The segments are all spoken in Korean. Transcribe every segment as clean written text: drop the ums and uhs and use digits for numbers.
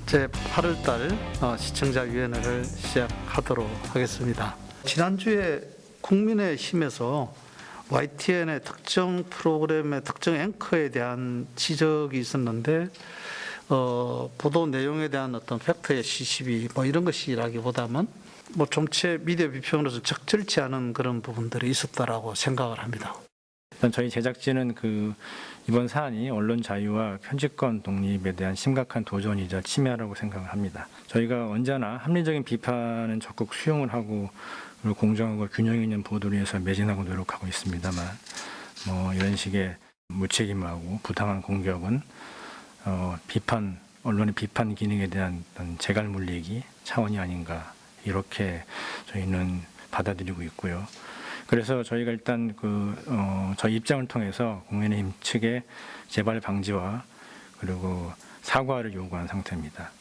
제8월달 시청자위원회를 시작하도록 하겠습니다. 지난주에 국민의힘에서 YTN의 특정 프로그램의 특정 앵커에 대한 지적이 있었는데 보도 내용에 대한 어떤 팩트의 시시비 이런 것이라기보다는 정치 미디어 비평으로서 적절치 않은 그런 부분들이 있었다라고 생각을 합니다. 일단 저희 제작진은 이번 사안이 언론 자유와 편집권 독립에 대한 심각한 도전이자 침해라고 생각을 합니다. 저희가 언제나 합리적인 비판은 적극 수용을 하고 그리고 공정하고 균형 있는 보도를 위해서 매진하고 노력하고 있습니다만 이런 식의 무책임하고 부당한 공격은 언론의 비판 기능에 대한 어떤 재갈 물리기 차원이 아닌가 이렇게 저희는 받아들이고 있고요. 그래서 저희가 일단 저희 입장을 통해서 국민의힘 측에 재발 방지와 그리고 사과를 요구한 상태입니다.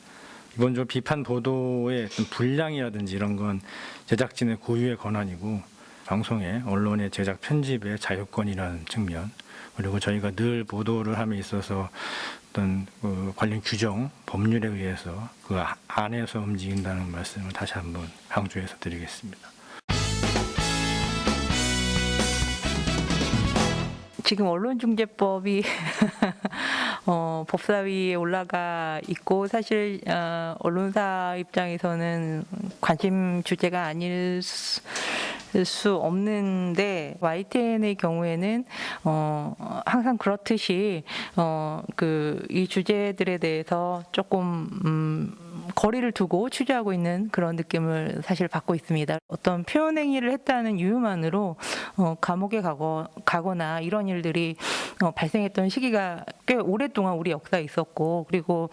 기본적으로 비판 보도의 어떤 분량이라든지 이런 건 제작진의 고유의 권한이고 방송의 언론의 제작 편집의 자유권이라는 측면 그리고 저희가 늘 보도를 함에 있어서 어떤 관련 규정 법률에 의해서 그 안에서 움직인다는 말씀을 다시 한번 강조해서 드리겠습니다. 지금 언론중재법이 법사위에 올라가 있고 사실 언론사 입장에서는 관심 주제가 아닐 수 없는데 YTN의 경우에는 항상 그렇듯이 이 주제들에 대해서 조금 거리를 두고 취재하고 있는 그런 느낌을 사실 받고 있습니다. 어떤 표현행위를 했다는 이유만으로 감옥에 가거나 이런 일들이 발생했던 시기가 꽤 오랫동안 우리 역사에 있었고 그리고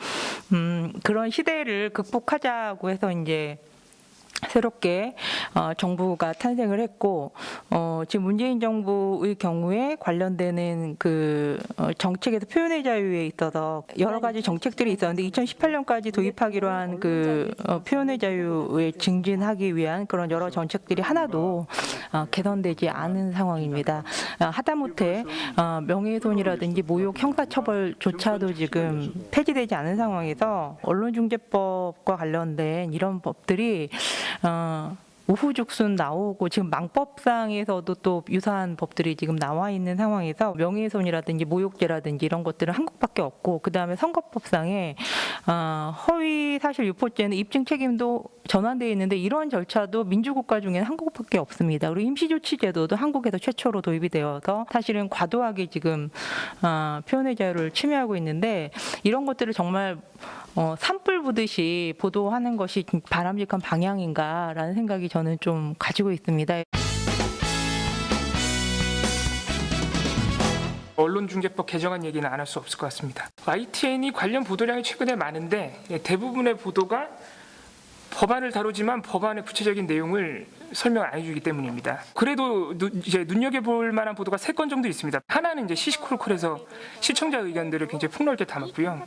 그런 시대를 극복하자고 해서 이제 새롭게 정부가 탄생을 했고 지금 문재인 정부의 경우에 관련되는 정책에서 표현의 자유에 있어서 여러 가지 정책들이 있었는데 2018년까지 도입하기로 한 표현의 자유에 증진하기 위한 그런 여러 정책들이 하나도 개선되지 않은 상황입니다. 하다못해 명예훼손이라든지 모욕 형사처벌조차도 지금 폐지되지 않은 상황에서 언론중재법과 관련된 이런 법들이 우후죽순 나오고 지금 망법상에서도 또 유사한 법들이 지금 나와 있는 상황에서 명예훼손이라든지 모욕죄라든지 이런 것들은 한국밖에 없고 그 다음에 선거법상에 허위 사실 유포죄는 입증 책임도 전환되어 있는데 이러한 절차도 민주국가 중에는 한국밖에 없습니다. 그리고 임시조치제도도 한국에서 최초로 도입이 되어서 사실은 과도하게 지금 표현의 자유를 침해하고 있는데 이런 것들을 정말 산불 보듯이 보도하는 것이 바람직한 방향인가라는 생각이 저는 좀 가지고 있습니다. 언론중재법 개정안 얘기는 안 할 수 없을 것 같습니다. YTN이 관련 보도량이 최근에 많은데 대부분의 보도가 법안을 다루지만 법안의 구체적인 내용을 설명 안 해주기 때문입니다. 그래도 이제 눈여겨볼 만한 보도가 3건 정도 있습니다. 하나는 이제 시시콜콜해서 시청자 의견들을 굉장히 폭넓게 담았고요.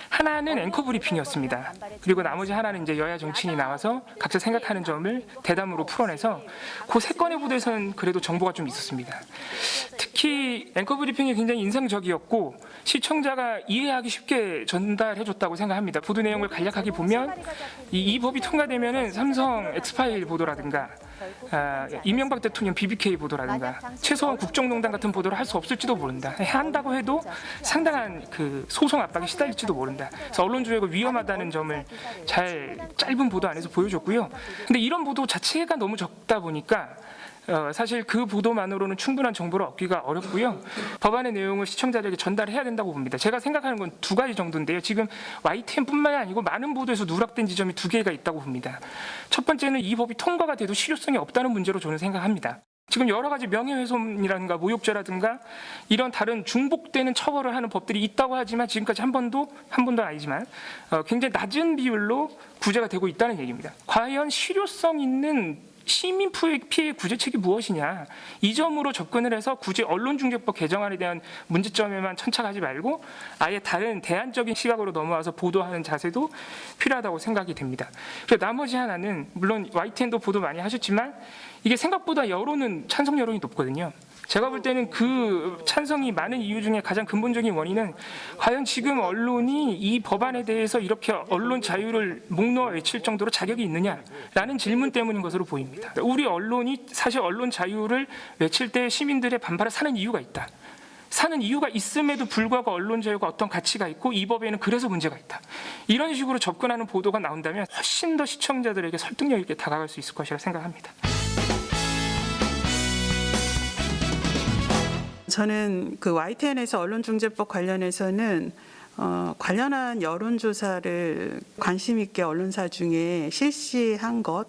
하나는 앵커 브리핑이었습니다. 그리고 나머지 하나는 이제 여야 정치인이 나와서 각자 생각하는 점을 대담으로 풀어내서 그 3건의 보도에서는 그래도 정보가 좀 있었습니다. 특히 앵커 브리핑이 굉장히 인상적이었고 시청자가 이해하기 쉽게 전달해줬다고 생각합니다. 보도 내용을 간략하게 보면 이 법이 통과되면은 삼성 엑스파일 보도라든가 이명박 대통령 BBK 보도라든가 최소한 국정농단 같은 보도를 할 수 없을지도 모른다. 한다고 해도 상당한 소송 압박에 시달릴지도 모른다. 그래서 언론조약이 위험하다는 점을 짧은 보도 안에서 보여줬고요. 근데 이런 보도 자체가 너무 적다 보니까 사실 그 보도만으로는 충분한 정보를 얻기가 어렵고요. 법안의 내용을 시청자들에게 전달해야 된다고 봅니다. 제가 생각하는 건 2가지 정도인데요. 지금 YTN뿐만이 아니고 많은 보도에서 누락된 지점이 2개가 있다고 봅니다. 첫 번째는 이 법이 통과가 돼도 실효성이 없다는 문제로 저는 생각합니다. 지금 여러 가지 명예훼손이라든가 모욕죄라든가 이런 다른 중복되는 처벌을 하는 법들이 있다고 하지만 지금까지 한 번도 아니지만 굉장히 낮은 비율로 구제가 되고 있다는 얘기입니다. 과연 실효성 있는 시민 피해 구제책이 무엇이냐, 이 점으로 접근을 해서 굳이 언론중재법 개정안에 대한 문제점에만 천착하지 말고 아예 다른 대안적인 시각으로 넘어와서 보도하는 자세도 필요하다고 생각이 됩니다. 그리고 나머지 하나는 물론 YTN도 보도 많이 하셨지만 이게 생각보다 찬성 여론이 높거든요. 제가 볼 때는 그 찬성이 많은 이유 중에 가장 근본적인 원인은 과연 지금 언론이 이 법안에 대해서 이렇게 언론 자유를 목 놓아 외칠 정도로 자격이 있느냐라는 질문 때문인 것으로 보입니다. 우리 언론이 사실 언론 자유를 외칠 때 시민들의 반발을 사는 이유가 있다. 사는 이유가 있음에도 불구하고 언론 자유가 어떤 가치가 있고 이 법에는 그래서 문제가 있다. 이런 식으로 접근하는 보도가 나온다면 훨씬 더 시청자들에게 설득력 있게 다가갈 수 있을 것이라 생각합니다. 저는 그 YTN에서 언론중재법 관련해서는 관련한 여론조사를 관심 있게 언론사 중에 실시한 것,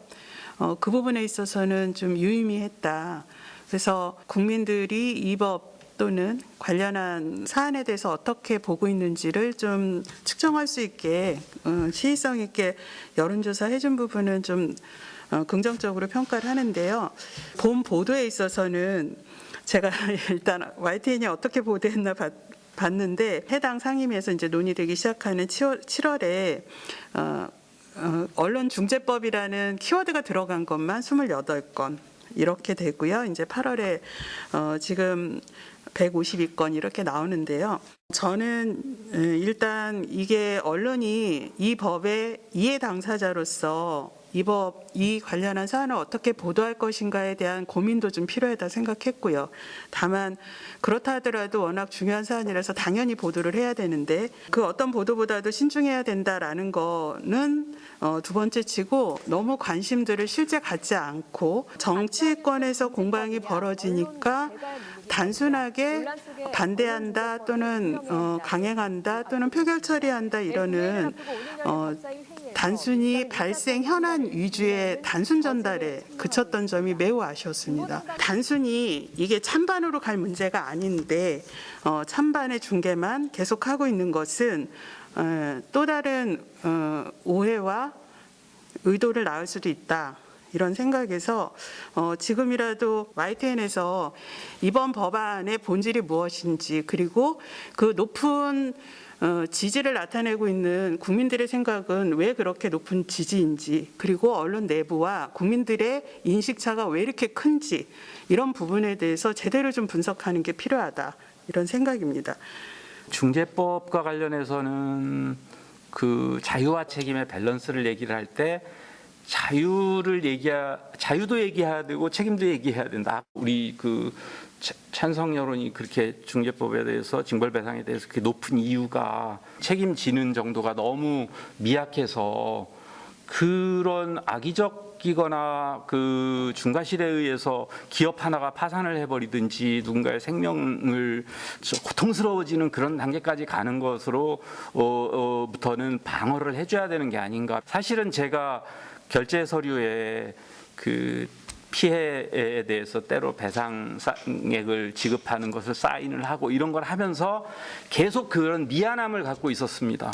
그 부분에 있어서는 좀 유의미했다. 그래서 국민들이 이 법 또는 관련한 사안에 대해서 어떻게 보고 있는지를 좀 측정할 수 있게 시의성 있게 여론조사 해준 부분은 좀 긍정적으로 평가를 하는데요. 본 보도에 있어서는 제가 일단 YTN이 어떻게 보도했나 봤는데 해당 상임위에서 이제 논의되기 시작하는 7월에 언론중재법이라는 키워드가 들어간 것만 28건 이렇게 되고요. 이제 8월에 지금 152건 이렇게 나오는데요. 저는 일단 이게 언론이 이 법의 이해 당사자로서 이 관련한 사안을 어떻게 보도할 것인가에 대한 고민도 좀 필요하다 생각했고요. 다만 그렇다 하더라도 워낙 중요한 사안이라서 당연히 보도를 해야 되는데 그 어떤 보도보다도 신중해야 된다라는 거는 두 번째 치고 너무 관심들을 실제 갖지 않고 정치권에서 공방이 벌어지니까 단순하게 반대한다 또는 강행한다 또는 표결 처리한다 이러는 단순히 발생 현안 위주의 단순 전달에 그쳤던 점이 매우 아쉬웠습니다. 단순히 이게 찬반으로 갈 문제가 아닌데 찬반의 중계만 계속하고 있는 것은 또 다른 오해와 의도를 낳을 수도 있다. 이런 생각에서 지금이라도 YTN에서 이번 법안의 본질이 무엇인지 그리고 그 높은 지지를 나타내고 있는 국민들의 생각은 왜 그렇게 높은 지지인지 그리고 언론 내부와 국민들의 인식차가 왜 이렇게 큰지 이런 부분에 대해서 제대로 좀 분석하는 게 필요하다 이런 생각입니다. 중재법과 관련해서는 그 자유와 책임의 밸런스를 얘기를 할 때 자유도 얘기해야 되고 책임도 얘기해야 된다. 우리 그 찬성 여론이 그렇게 중재법에 대해서 징벌배상에 대해서 그렇게 높은 이유가 책임지는 정도가 너무 미약해서 그런 악의적이거나 그 중과실에 의해서 기업 하나가 파산을 해버리든지 누군가의 생명을 고통스러워지는 그런 단계까지 가는 것으로 부터는 방어를 해줘야 되는 게 아닌가. 사실은 제가 결제 서류에 그 피해에 대해서 때로 배상액을 지급하는 것을 사인을 하고 이런 걸 하면서 계속 그런 미안함을 갖고 있었습니다.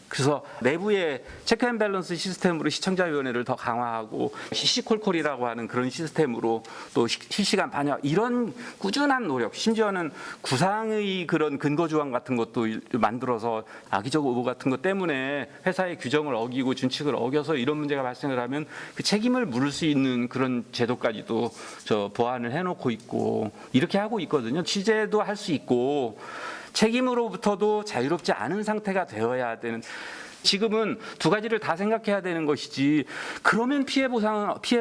그래서 내부의 체크 앤 밸런스 시스템으로 시청자위원회를 더 강화하고 시시콜콜이라고 하는 그런 시스템으로 또 실시간 반영 이런 꾸준한 노력 심지어는 구상의 그런 근거조항 같은 것도 만들어서 악의적 오보 같은 것 때문에 회사의 규정을 어기고 준칙을 어겨서 이런 문제가 발생을 하면 그 책임을 물을 수 있는 그런 제도까지도 보완을 해놓고 있고 이렇게 하고 있거든요. 취재도 할 수 있고 책임으로부터도 자유롭지 않은 상태가 되어야 되는 지금은 두 가지를 다 생각해야 되는 것이지 그러면 피해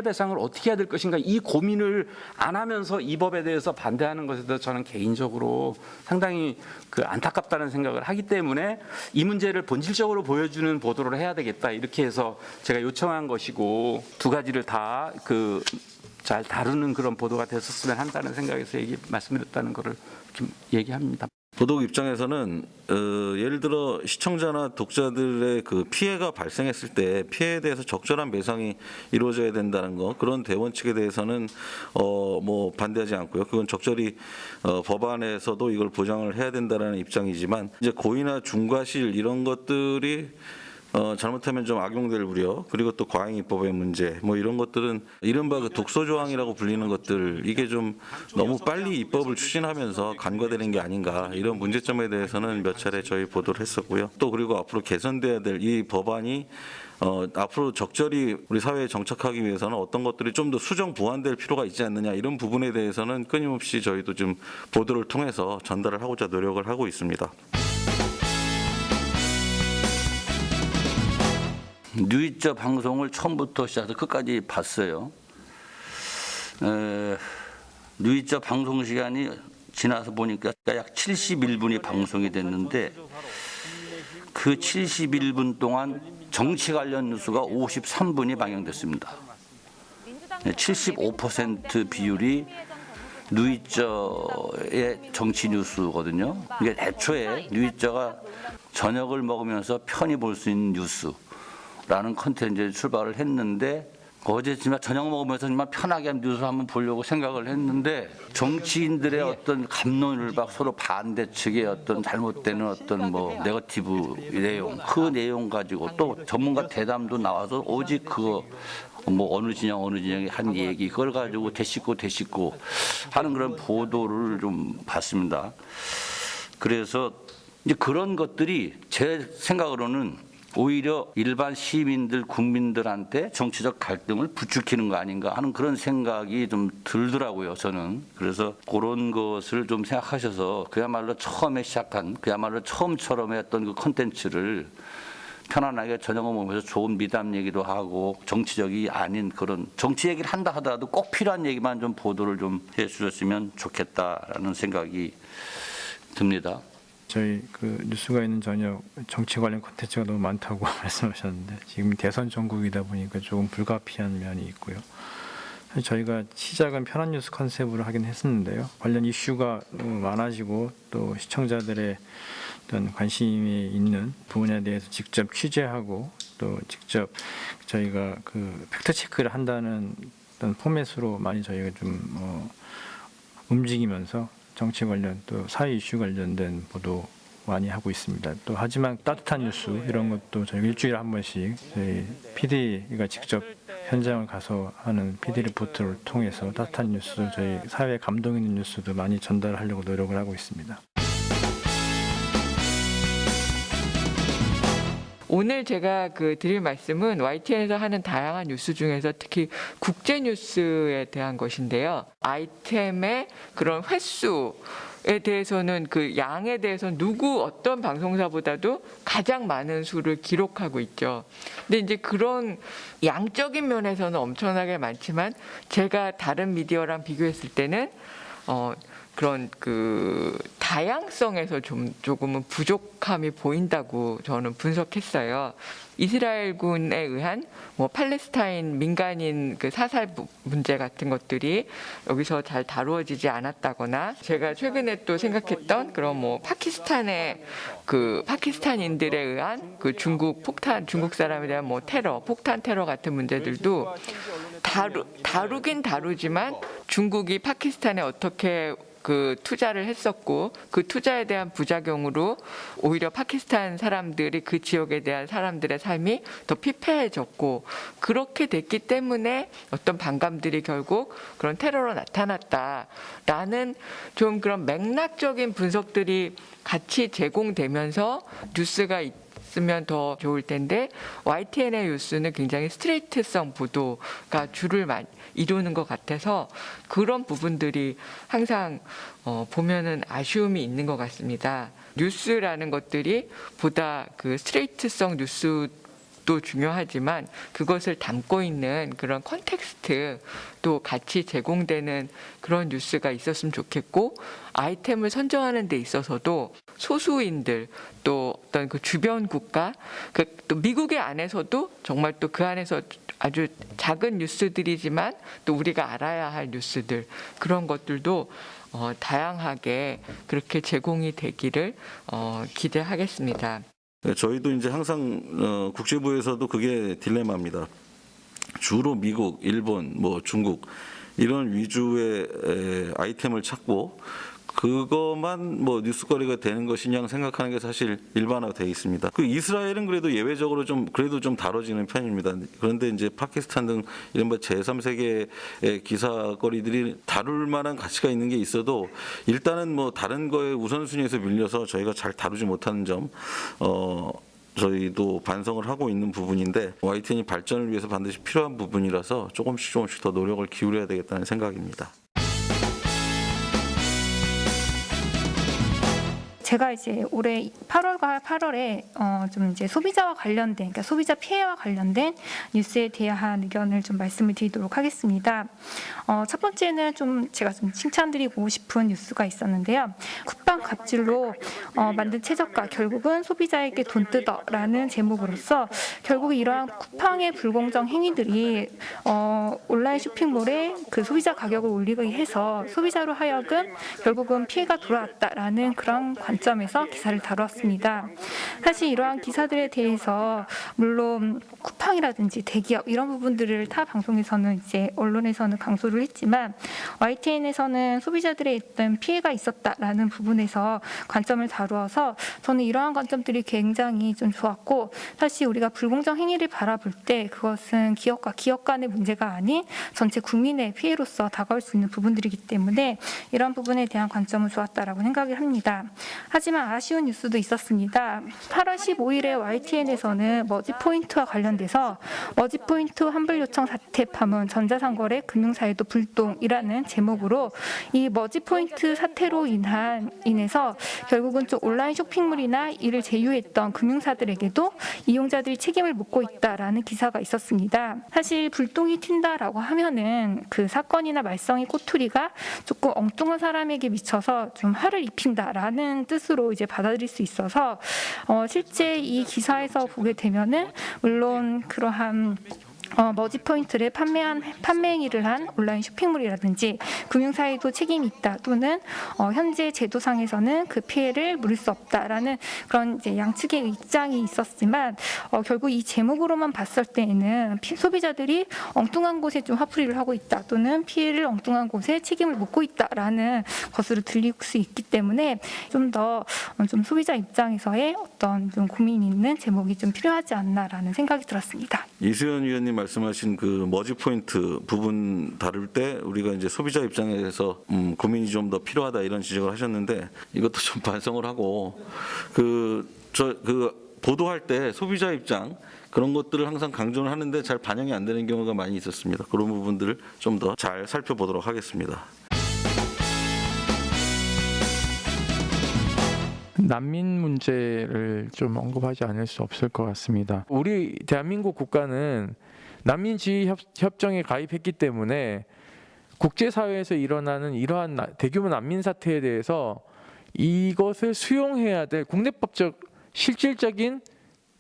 배상을 어떻게 해야 될 것인가 이 고민을 안 하면서 이 법에 대해서 반대하는 것에 대해서 저는 개인적으로 상당히 그 안타깝다는 생각을 하기 때문에 이 문제를 본질적으로 보여주는 보도를 해야 되겠다 이렇게 해서 제가 요청한 것이고 두 가지를 다 그 잘 다루는 그런 보도가 됐었으면 한다는 생각에서 말씀드렸다는 것을 얘기합니다. 보도국 입장에서는 예를 들어 시청자나 독자들의 그 피해가 발생했을 때 피해에 대해서 적절한 배상이 이루어져야 된다는 거 그런 대원칙에 대해서는 뭐 반대하지 않고요. 그건 적절히 법안에서도 이걸 보장을 해야 된다는 입장이지만 이제 고의나 중과실 이런 것들이 잘못하면 좀 악용될 우려, 그리고 또 과잉 입법의 문제, 뭐 이런 것들은 이른바 그 독소 조항이라고 불리는 것들, 이게 좀 너무 빨리 입법을 추진하면서 간과되는 게 아닌가, 이런 문제점에 대해서는 몇 차례 저희 보도를 했었고요. 또 그리고 앞으로 개선돼야 될 이 법안이 앞으로 적절히 우리 사회에 정착하기 위해서는 어떤 것들이 좀 더 수정 보완될 필요가 있지 않느냐, 이런 부분에 대해서는 끊임없이 저희도 좀 보도를 통해서 전달을 하고자 노력을 하고 있습니다. 뉴이처 방송을 처음부터 시작해서 끝까지 봤어요. 뉴이처 방송 시간이 지나서 보니까 약 71분이 방송이 됐는데 그 71분 동안 정치 관련 뉴스가 53분이 방영됐습니다. 75% 비율이 뉴이처의 정치 뉴스거든요. 이게 애초에 뉴이처가 저녁을 먹으면서 편히 볼 수 있는 뉴스라는 컨텐츠에 출발을 했는데, 어제 정말 저녁 먹으면서 정말 편하게 뉴스 한번 보려고 생각을 했는데, 정치인들의 어떤 갑론을박 서로 반대 측의 어떤 잘못되는 어떤 뭐 네거티브 내용, 그 내용 가지고 또 전문가 대담도 나와서 오직 그거 뭐 어느 진영이 한 얘기 그걸 가지고 되씹고 하는 그런 보도를 좀 봤습니다. 그래서 이제 그런 것들이 제 생각으로는 오히려 일반 시민들, 국민들한테 정치적 갈등을 부추기는 거 아닌가 하는 그런 생각이 좀 들더라고요, 저는. 그래서 그런 것을 좀 생각하셔서 그야말로 처음에 시작한, 그야말로 처음처럼의 어떤 그 콘텐츠를 편안하게 저녁을 먹으면서 좋은 미담 얘기도 하고 정치적이 아닌 그런 정치 얘기를 한다 하더라도 꼭 필요한 얘기만 좀 보도를 좀 해주셨으면 좋겠다라는 생각이 듭니다. 저희 그 뉴스가 있는 저녁 정치 관련 콘텐츠가 너무 많다고 말씀하셨는데, 지금 대선 전국이다 보니까 조금 불가피한 면이 있고요. 사실 저희가 시작은 편한 뉴스 컨셉으로 하긴 했었는데요. 관련 이슈가 너무 많아지고 또 시청자들의 어떤 관심이 있는 부분에 대해서 직접 취재하고 또 직접 저희가 그 팩트 체크를 한다는 어떤 포맷으로 많이 저희가 좀 움직이면서 정치 관련 또 사회 이슈 관련된 보도 많이 하고 있습니다. 또 하지만 따뜻한 뉴스 이런 것도 저희가 일주일에 한 번씩 저희 PD가 직접 현장을 가서 하는 PD 리포트를 통해서 따뜻한 뉴스, 저희 사회에 감동 있는 뉴스도 많이 전달하려고 노력을 하고 있습니다. 오늘 제가 드릴 말씀은 YTN에서 하는 다양한 뉴스 중에서 특히 국제 뉴스에 대한 것인데요. 아이템의 그런 횟수에 대해서는 그 양에 대해서는 어떤 방송사보다도 가장 많은 수를 기록하고 있죠. 근데 이제 그런 양적인 면에서는 엄청나게 많지만 제가 다른 미디어랑 비교했을 때는 그런 그 다양성에서 조금은 부족함이 보인다고 저는 분석했어요. 이스라엘군에 의한 팔레스타인 민간인 그 사살 문제 같은 것들이 여기서 잘 다루어지지 않았다거나, 제가 최근에 또 생각했던 그런 파키스탄의 그 파키스탄인들에 의한 그 중국 사람에 대한 폭탄 테러 같은 문제들도 다루긴 다루지만 중국이 파키스탄에 어떻게 그 투자를 했었고 그 투자에 대한 부작용으로 오히려 파키스탄 사람들이 그 지역에 대한 사람들의 삶이 더 피폐해졌고, 그렇게 됐기 때문에 어떤 반감들이 결국 그런 테러로 나타났다라는 좀 그런 맥락적인 분석들이 같이 제공되면서 뉴스가 있으면 더 좋을 텐데, YTN의 뉴스는 굉장히 스트레이트성 보도가 주를 이루는 것 같아서 그런 부분들이 항상 보면은 아쉬움이 있는 것 같습니다. 뉴스라는 것들이 보다 그 스트레이트성 뉴스도 중요하지만 그것을 담고 있는 그런 컨텍스트도 같이 제공되는 그런 뉴스가 있었으면 좋겠고, 아이템을 선정하는 데 있어서도 소수인들 또 어떤 그 주변 국가, 또 미국의 안에서도 정말 또 그 안에서 아주 작은 뉴스들이지만 또 우리가 알아야 할 뉴스들, 그런 것들도 다양하게 그렇게 제공이 되기를 기대하겠습니다. 네, 저희도 이제 항상 국제부에서도 그게 딜레마입니다. 주로 미국, 일본, 중국 이런 위주의 아이템을 찾고 그것만 뭐 뉴스거리가 되는 것이냐 생각하는 게 사실 일반화되어 있습니다. 그 이스라엘은 그래도 예외적으로 그래도 좀 다뤄지는 편입니다. 그런데 이제 파키스탄 등 이른바 제3세계의 기사거리들이 다룰 만한 가치가 있는 게 있어도 일단은 뭐 다른 거에 우선순위에서 밀려서 저희가 잘 다루지 못하는 점 저희도 반성을 하고 있는 부분인데 YTN이 발전을 위해서 반드시 필요한 부분이라서 조금씩 더 노력을 기울여야 되겠다는 생각입니다. 제가 이제 올해 8월과 8월에 좀 이제 소비자와 관련된, 그러니까 소비자 피해와 관련된 뉴스에 대한 의견을 좀 말씀을 드리도록 하겠습니다. 첫 번째는 좀 제가 좀 칭찬드리고 싶은 뉴스가 있었는데요. 쿠팡 갑질로 만든 최저가 결국은 소비자에게 돈 뜯어라는 제목으로서 결국 이러한 쿠팡의 불공정 행위들이 온라인 쇼핑몰에 그 소비자 가격을 올리게 해서 소비자로 하여금 결국은 피해가 돌아왔다라는 그런 관점에서 기사를 다루었습니다. 사실 이러한 기사들에 대해서 물론 쿠팡이라든지 대기업 이런 부분들을 타 방송에서는 이제 언론에서는 강조를 했지만 YTN에서는 소비자들의 어떤 피해가 있었다라는 부분에서 관점을 다루어서 저는 이러한 관점들이 굉장히 좀 좋았고 사실 우리가 불공정 행위를 바라볼 때 그것은 기업과 기업 간의 문제가 아닌 전체 국민의 피해로서 다가올 수 있는 부분들이기 때문에 이런 부분에 대한 관점은 좋았다라고 생각을 합니다. 하지만 아쉬운 뉴스도 있었습니다. 8월 15일에 YTN에서는 머지포인트와 관련돼서 머지포인트 환불 요청 사태 파문 전자상거래 금융사회도 불똥이라는 제목으로 이 머지포인트 사태로 인해서 결국은 좀 온라인 쇼핑몰이나 이를 제휴했던 금융사들에게도 이용자들이 책임을 묻고 있다라는 기사가 있었습니다. 사실 불똥이 튄다라고 하면은 그 사건이나 말썽의 꼬투리가 조금 엉뚱한 사람에게 미쳐서 좀 화를 입힌다라는 뜻으로 이제 받아들일 수 있어서 실제 이 기사에서 보게 되면은 물론 그러한 머지포인트를 판매 행위를 한 온라인 쇼핑몰이라든지 금융사에도 책임이 있다 또는 현재 제도상에서는 그 피해를 물을 수 없다라는 그런 이제 양측의 입장이 있었지만 결국 이 제목으로만 봤을 때에는 소비자들이 엉뚱한 곳에 좀 화풀이를 하고 있다 또는 피해를 엉뚱한 곳에 책임을 묻고 있다라는 것으로 들릴 수 있기 때문에 좀 더 좀 소비자 입장에서의 어떤 좀 고민 있는 제목이 좀 필요하지 않나라는 생각이 들었습니다. 이수연 위원님 말씀하신 그 머지 포인트 부분 다룰 때 우리가 이제 소비자 입장에서 고민이 좀 더 필요하다 이런 지적을 하셨는데 이것도 좀 반성을 하고 그 보도할 때 소비자 입장 그런 것들을 항상 강조를 하는데 잘 반영이 안 되는 경우가 많이 있었습니다. 그런 부분들을 좀 더 잘 살펴보도록 하겠습니다. 난민 문제를 좀 언급하지 않을 수 없을 것 같습니다. 우리 대한민국 국가는 난민 지위 협정에 가입했기 때문에 국제사회에서 일어나는 이러한 대규모 난민 사태에 대해서 이것을 수용해야 될 국내법적 실질적인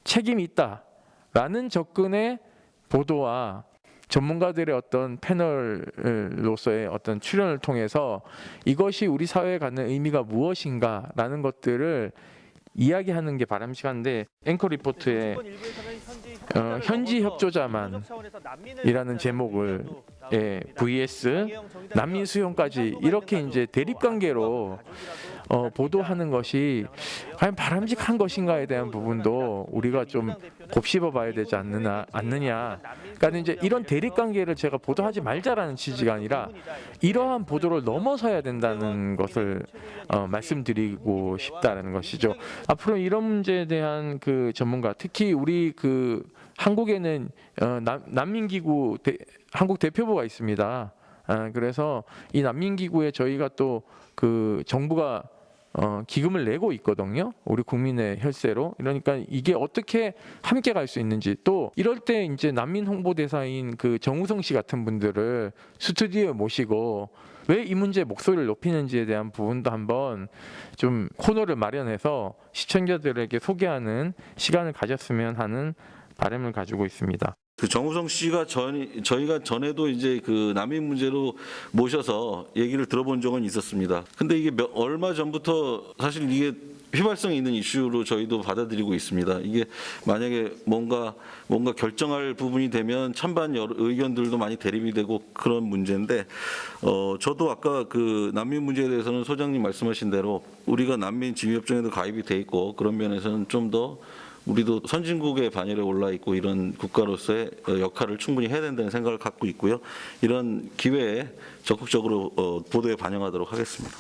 책임이 있다라는 접근의 보도와 전문가들의 어떤 패널로서의 어떤 출연을 통해서 이것이 우리 사회에 갖는 의미가 무엇인가라는 것들을 이야기하는 게 바람직한데 앵커 리포트에 현지 협조자만이라는 제목을 vs 난민 수용까지 이렇게 이제 대립 관계로 보도하는 것이 과연 바람직한 것인가에 대한 부분도 우리가 좀 곱씹어봐야 되지 않느냐. 그러니까 이제 이런 대립 관계를 제가 보도하지 말자라는 취지가 아니라 이러한 보도를 넘어서야 된다는 것을 말씀드리고 싶다는 것이죠. 앞으로 이런 문제에 대한 그 전문가, 특히 우리 그 한국에는 난민기구 한국 대표부가 있습니다. 그래서 이 난민기구에 저희가 또 그 정부가 기금을 내고 있거든요. 우리 국민의 혈세로. 그러니까 이게 어떻게 함께 갈 수 있는지 또 이럴 때 이제 난민 홍보대사인 그 정우성 씨 같은 분들을 스튜디오에 모시고 왜 이 문제에 목소리를 높이는지에 대한 부분도 한번 좀 코너를 마련해서 시청자들에게 소개하는 시간을 가졌으면 하는 바람을 가지고 있습니다. 그 정우성 씨가 저희가 전에도 이제 그 난민 문제로 모셔서 얘기를 들어본 적은 있었습니다. 근데 이게 얼마 전부터 사실 이게 휘발성 있는 이슈로 저희도 받아들이고 있습니다. 이게 만약에 뭔가 결정할 부분이 되면 찬반 의견들도 많이 대립이 되고 그런 문제인데, 저도 아까 그 난민 문제에 대해서는 소장님 말씀하신 대로 우리가 난민 지위협정에도 가입이 돼 있고 그런 면에서는 좀 더 우리도 선진국의 반열에 올라 있고 이런 국가로서의 역할을 충분히 해야 된다는 생각을 갖고 있고요. 이런 기회에 적극적으로 보도에 반영하도록 하겠습니다.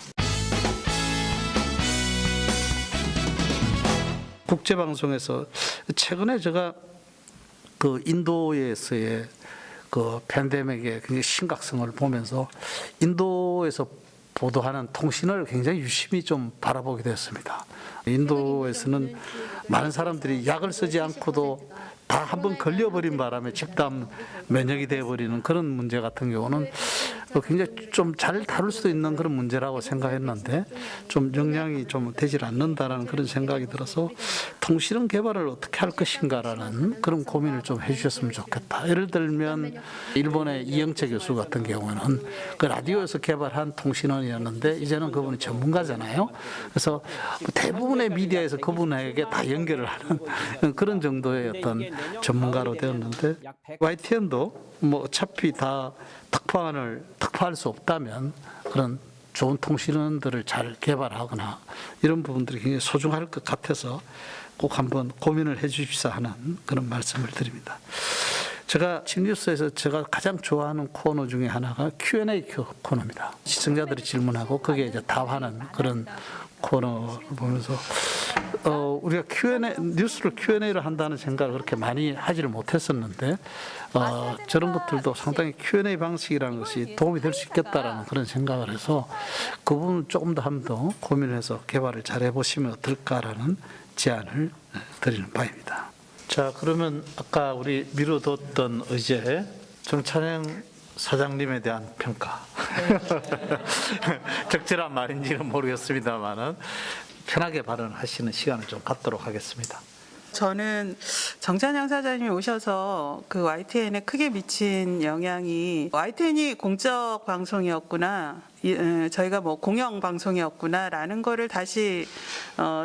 국제방송에서 최근에 제가 그 인도에서의 그 팬데믹의 굉장히 심각성을 보면서 인도에서 보도하는 통신을 굉장히 유심히 좀 바라보게 됐습니다. 인도에서는 많은 사람들이 약을 쓰지 않고도 다 한번 걸려버린 바람에 집단 면역이 되어버리는 그런 문제 같은 경우는 굉장히 좀 잘 다룰 수 있는 그런 문제라고 생각했는데 좀 영향이 좀 되질 않는다라는 그런 생각이 들어서 통신원 개발을 어떻게 할 것인가라는 그런 고민을 좀 해주셨으면 좋겠다. 예를 들면 일본의 이영채 교수 같은 경우는 그 라디오에서 개발한 통신원이었는데 이제는 그분이 전문가잖아요. 그래서 대부분의 미디어에서 그분에게 다 연결을 하는 그런 정도의 어떤 전문가로 되었는데, YTN도 뭐 어차피 다 특파할 수 없다면 그런 좋은 통신원들을 잘 개발하거나 이런 부분들이 굉장히 소중할 것 같아서 꼭 한번 고민을 해 주십사 하는 그런 말씀을 드립니다. 제가 집뉴스에서 제가 가장 좋아하는 코너 중에 하나가 Q&A 코너입니다. 시청자들이 질문하고 거기에 이제 답하는 그런 코너를 보면서 우리가 뉴스를 Q&A를 한다는 생각을 그렇게 많이 하지를 못했었는데 저런 것들도 상당히 Q&A 방식이라는 것이 도움이 될 수 있겠다라는 그런 생각을 해서 그 부분을 조금 더 한 번 더 고민을 해서 개발을 잘 해보시면 어떨까라는 제안을 드리는 바입니다. 자, 그러면 아까 우리 미뤄뒀던 의제 정찬영 사장님에 대한 평가. 적절한 말인지는 모르겠습니다만은 편하게 발언하시는 시간을 좀 갖도록 하겠습니다. 저는 정찬영 사장님이 오셔서 그 YTN에 크게 미친 영향이, YTN이 공적 방송이었구나, 저희가 뭐 공영 방송이었구나라는 거를 다시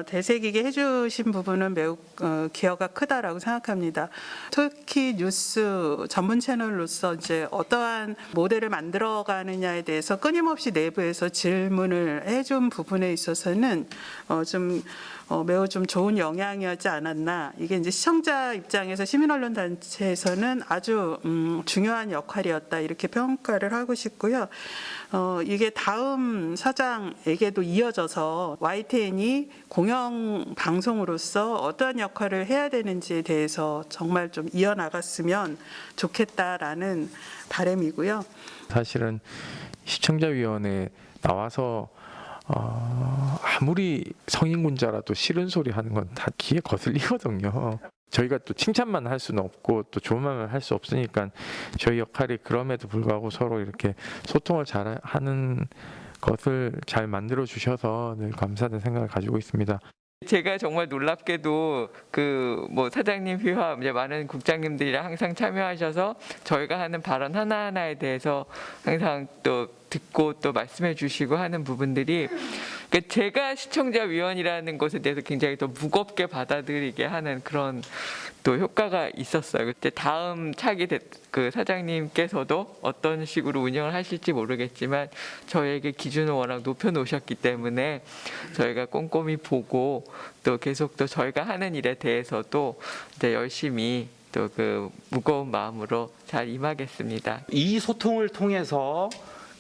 되새기게 해주신 부분은 매우 기여가 크다라고 생각합니다. 특히 뉴스 전문 채널로서 이제 어떠한 모델을 만들어가느냐에 대해서 끊임없이 내부에서 질문을 해준 부분에 있어서는 매우 좀 좋은 영향이었지 않았나. 이게 이제 시청자 입장에서 시민언론단체에서는 아주 중요한 역할이었다, 이렇게 평가를 하고 싶고요. 이게 다음 사장에게도 이어져서 YTN이 공영 방송으로서 어떠한 역할을 해야 되는지에 대해서 정말 좀 이어나갔으면 좋겠다라는 바람이고요. 사실은 시청자위원회 나와서 아무리 성인군자라도 싫은 소리 하는 건 다 귀에 거슬리거든요. 저희가 또 칭찬만 할 수는 없고 또 좋은 말만 할 수 없으니까 저희 역할이 그럼에도 불구하고 서로 이렇게 소통을 잘 하는 것을 잘 만들어 주셔서 늘 감사하다는 생각을 가지고 있습니다. 제가 정말 놀랍게도 그 뭐 사장님 비화 이제 많은 국장님들이랑 항상 참여하셔서 저희가 하는 발언 하나하나에 대해서 항상 또 듣고 또 말씀해 주시고 하는 부분들이, 그러니까 제가 시청자위원이라는 것에 대해서 굉장히 더 무겁게 받아들이게 하는 그런 또 효과가 있었어요. 그때 다음 차기 그 사장님께서도 어떤 식으로 운영을 하실지 모르겠지만 저희에게 기준을 워낙 높여 놓으셨기 때문에 저희가 꼼꼼히 보고 또 계속 또 저희가 하는 일에 대해서도 이제 열심히 또 그 무거운 마음으로 잘 임하겠습니다. 이 소통을 통해서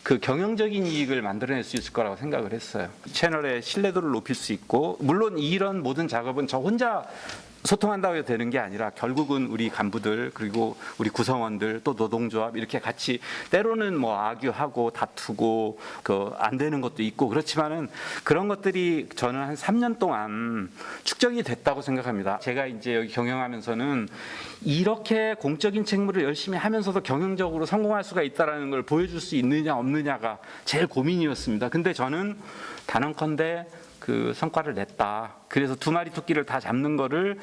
그 경영적인 이익을 만들어낼 수 있을 거라고 생각을 했어요. 채널의 신뢰도를 높일 수 있고, 물론 이런 모든 작업은 저 혼자 소통한다고 해도 되는 게 아니라 결국은 우리 간부들 그리고 우리 구성원들 또 노동조합 이렇게 같이 때로는 뭐 악유하고 다투고 안 되는 것도 있고, 그렇지만은 그런 것들이 저는 한 3년 동안 축적이 됐다고 생각합니다. 제가 이제 여기 경영하면서는 이렇게 공적인 책무를 열심히 하면서도 경영적으로 성공할 수가 있다는 걸 보여줄 수 있느냐 없느냐가 제일 고민이었습니다. 근데 저는 단언컨대 그 성과를 냈다. 그래서 두 마리 토끼를 다 잡는 거를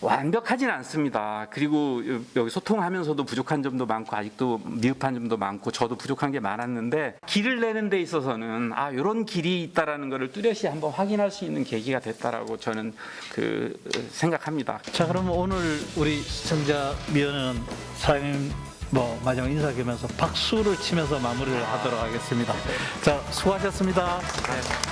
완벽하진 않습니다. 그리고 여기 소통하면서도 부족한 점도 많고 아직도 미흡한 점도 많고 저도 부족한 게 많았는데 길을 내는 데 있어서는 이런 길이 있다라는 것을 뚜렷이 한번 확인할 수 있는 계기가 됐다라고 저는 생각합니다. 자, 그러면 오늘 우리 시청자위원회는 사장님 마지막 인사하면서 박수를 치면서 마무리를 하도록 하겠습니다. 자, 수고하셨습니다.